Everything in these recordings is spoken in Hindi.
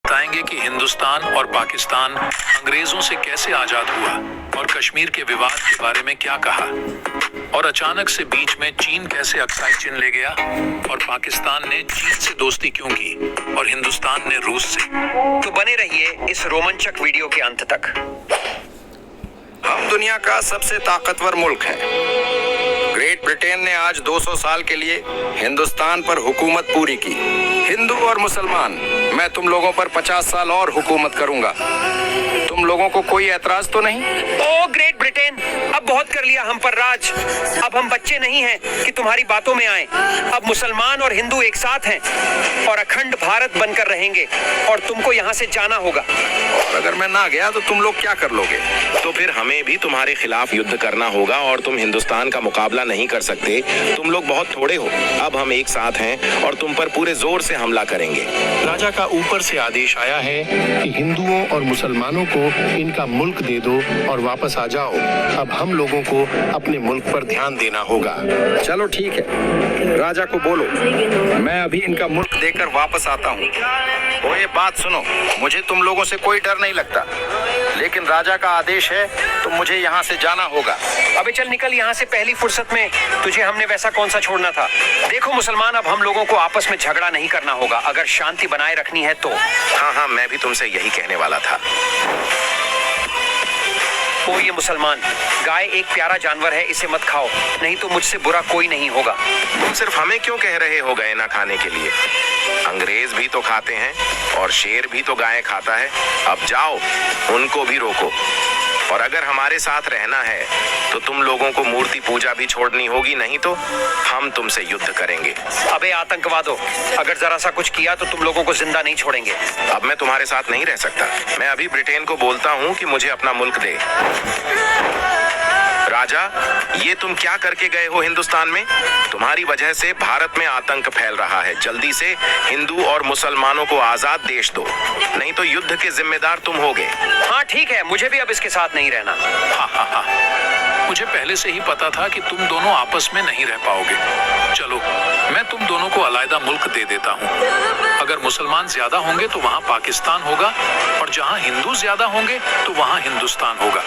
बताएंगे कि हिंदुस्तान और पाकिस्तान अंग्रेजों से कैसे आजाद हुआ और कश्मीर के विवाद के बारे में क्या कहा और अचानक से बीच में चीन कैसे अक्साई चिन्ह ले गया और पाकिस्तान ने चीन से दोस्ती क्यों की और हिंदुस्तान ने रूस से। तो बने रहिए इस रोमांचक वीडियो के अंत तक। हम दुनिया का सबसे ताकतवर मुल्क है। ग्रेट ब्रिटेन ने आज 200 साल के लिए हिंदुस्तान पर हुकूमत पूरी की। हिंदू और मुसलमान, मैं तुम लोगों पर 50 साल और हुकूमत करूंगा। तुम लोगों को कोई एतराज तो नहीं? ओ ग्रेट ब्रिटेन, अब बहुत कर लिया हम पर राज। अब हम बच्चे नहीं हैं कि तुम्हारी बातों में आए। अब मुसलमान और हिंदू एक साथ हैं और अखंड भारत बनकर रहेंगे और तुमको यहाँ से जाना होगा। और अगर मैं ना गया तो तुम लोग क्या कर लोगे? तो फिर हमें भी तुम्हारे खिलाफ युद्ध करना होगा और तुम हिंदुस्तान का मुकाबला नहीं कर सकते। तुम लोग बहुत थोड़े हो। अब हम एक साथ हैं और तुम पर पूरे जोर से हमला करेंगे। राजा का ऊपर से आदेश आया है कि हिंदुओं और मुसलमानों को इनका मुल्क दे दो और वापस आ जाओ। अब हम लोगों को अपने मुल्क पर ध्यान देना होगा। चलो ठीक है, राजा को बोलो मैं अभी इनका मुल्क देकर वापस आता हूँ। तो ये बात सुनो, मुझे तुम लोगों से कोई डर नहीं लगता, लेकिन राजा का आदेश है तो मुझे यहाँ से जाना होगा। अबे चल निकल यहाँ से पहली फुर्सत में। तुझे हमने वैसा कौन सा छोड़ना था। देखो मुसलमान, अब हम लोगों को आपस में झगड़ा नहीं करना होगा अगर शांति बनाए रखनी है तो। हाँ, मैं भी तुमसे यही कहने वाला था। ओ ये मुसलमान, गाय एक प्यारा जानवर है, इसे मत खाओ, नहीं तो मुझसे बुरा कोई नहीं होगा। तुम सिर्फ हमें क्यों कह रहे हो गाय ना खाने के लिए? अंग्रेज भी तो खाते हैं और शेर भी तो गाय खाता है। अब जाओ, उनको भी रोको। और अगर हमारे साथ रहना है तो तुम लोगों को मूर्ति पूजा भी छोड़नी होगी, नहीं तो हम तुमसे युद्ध करेंगे। अबे आतंकवादों, अगर जरा सा कुछ किया तो तुम लोगों को जिंदा नहीं छोड़ेंगे। अब मैं तुम्हारे साथ नहीं रह सकता। मैं अभी ब्रिटेन को बोलता हूँ कि मुझे अपना मुल्क दे। राजा, ये तुम क्या करके गए हो हिंदुस्तान में? तुम्हारी वजह से भारत में आतंक फैल रहा है। जल्दी से हिंदू और मुसलमानों को आजाद देश दो, नहीं तो युद्ध के जिम्मेदार तुम होगे। हाँ ठीक है, मुझे भी अब इसके साथ नहीं रहना। हाँ, मुझे पहले से ही पता था कि तुम दोनों आपस में नहीं रह पाओगे। चलो, मैं तुम दोनों को अलग मुल्क दे देता हूँ। अगर मुसलमान ज्यादा होंगे तो वहाँ पाकिस्तान होगा और जहाँ हिंदू ज्यादा होंगे तो वहाँ हिंदुस्तान होगा।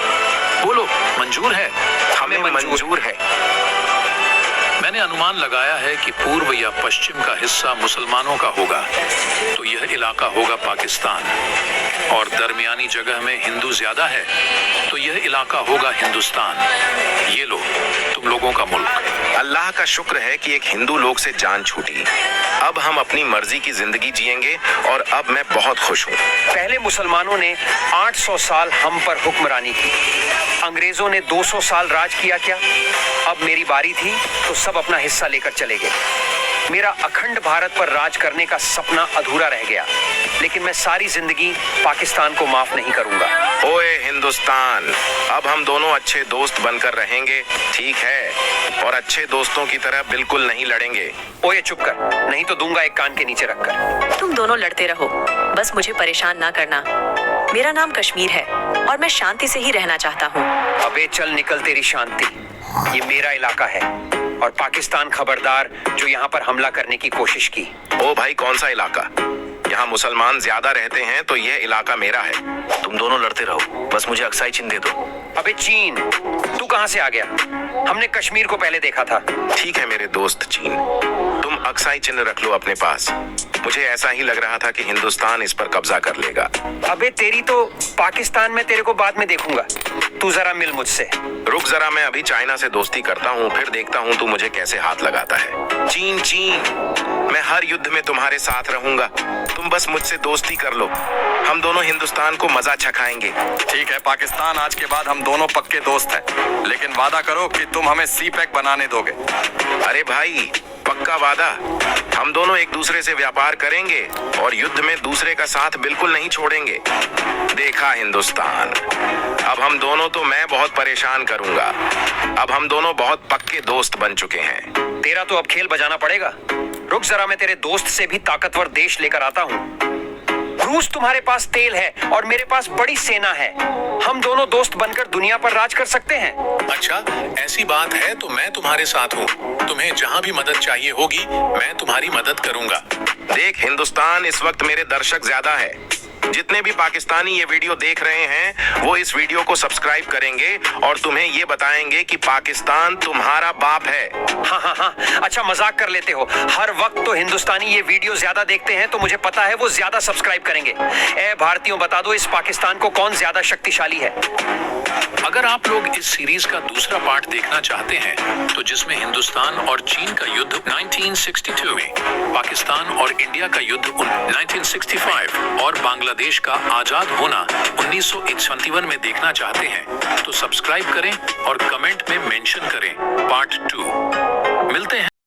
बोलो, मंजूर है? हमें मंजूर है। मैंने अनुमान लगाया है कि पूर्व या पश्चिम का हिस्सा मुसलमानों का होगा, तो यह इलाका होगा पाकिस्तान, और दरमियानी जगह में हिंदू ज्यादा है तो यह इलाका होगा हिंदुस्तान। ये लो, तुम लोगों का मुल्क। अल्लाह का शुक्र है कि एक हिंदू लोग से जान छूटी। अब हम अपनी मर्जी की जिंदगी जिएंगे और अब मैं बहुत खुश हूँ। पहले मुसलमानों ने 800 साल हम पर हुक्मरानी की, अंग्रेजों ने 200 साल राज किया क्या? अब मेरी बारी थी तो सब अपना हिस्सा लेकर चले गए। मेरा अखंड भारत पर राज करने का सपना अधूरा रह गया, लेकिन मैं सारी जिंदगी पाकिस्तान को माफ नहीं करूंगा। ओए हिंदुस्तान, अब हम दोनों अच्छे दोस्त बनकर रहेंगे, ठीक है? और अच्छे दोस्तों की तरह बिल्कुल नहीं लड़ेंगे। ओए चुप कर, नहीं तो दूंगा एक कान के नीचे रखकर। तुम दोनों लड़ते रहो, बस मुझे परेशान ना करना। मेरा नाम कश्मीर है और मैं शांति से ही रहना चाहता हूँ। अबे चल निकल तेरी शांति, ये मेरा इलाका है और पाकिस्तान खबरदार जो यहाँ पर हमला करने की कोशिश की। ओ भाई, कौन सा इलाका? यहाँ मुसलमान ज्यादा रहते हैं तो यह इलाका मेरा है। तुम दोनों लड़ते रहो, बस मुझे अक्साई चिन्ह दे दो। अबे चीन, तू कहाँ से आ गया? हमने कश्मीर को पहले देखा था। ठीक है मेरे दोस्त चीन, तुम अक्साई चिन्ह रख लो अपने पास। मुझे ऐसा ही लग रहा था कि हिंदुस्तान इस पर कब्जा कर लेगा। अबे तेरी तो पाकिस्तान में तेरे को बाद में देखूंगा, तू जरा मिल मुझसे। रुक जरा, मैं अभी चाइना से दोस्ती करता हूँ, फिर देखता हूँ तू मुझे कैसे हाथ लगाता है। चीन, मैं हर युद्ध में तुम्हारे साथ रहूंगा। तुम बस मुझसे दोस्ती कर लो, हम दोनों हिंदुस्तान को मजा चखाएंगे। ठीक है पाकिस्तान, आज के बाद हम दोनों पक्के दोस्त हैं, लेकिन वादा करो कि तुम हमें सी पैक बनाने दोगे। अरे भाई, पक्का वादा। हम दोनों एक दूसरे से व्यापार करेंगे और युद्ध में दूसरे का साथ बिल्कुल नहीं छोड़ेंगे। देखा हिंदुस्तान, अब हम दोनों तो मैं बहुत परेशान करूंगा। अब हम दोनों बहुत पक्के दोस्त बन चुके हैं। तेरा तो अब खेल बजाना पड़ेगा। रुक जरा, मैं तेरे दोस्त से भी ताकतवर देश लेकर आता हूँ। रूस तुम्हारे पास तेल है और मेरे पास बड़ी सेना है। हम दोनों दोस्त बनकर दुनिया पर राज कर सकते हैं। अच्छा, ऐसी बात है तो मैं तुम्हारे साथ हूँ। तुम्हें जहाँ भी मदद चाहिए होगी मैं तुम्हारी मदद करूंगा। देख हिंदुस्तान, इस वक्त मेरे दर्शक ज्यादा है, जितने भी पाकिस्तानी ये वीडियो देख रहे हैं वो इस वीडियो को सब्सक्राइब करेंगे और तुम्हें ये बताएंगे कि पाकिस्तान तुम्हारा बाप है। हाँ हाँ हाँ, अच्छा मजाक कर लेते हो। हर वक्त तो हिंदुस्तानी ये वीडियो ज्यादा देखते हैं तो मुझे पता है वो ज्यादा सब्सक्राइब करेंगे। ए भारतीयों, बता दो इस पाकिस्तान को कौन ज्यादा शक्तिशाली है। अगर आप लोग इस सीरीज का दूसरा पार्ट देखना चाहते हैं तो जिसमें हिंदुस्तान और चीन का युद्ध 1962 में, पाकिस्तान और इंडिया का युद्ध 1965 और बांग्लादेश का आजाद होना 1951 में देखना चाहते हैं तो सब्सक्राइब करें और कमेंट में मेंशन करें पार्ट 2। मिलते हैं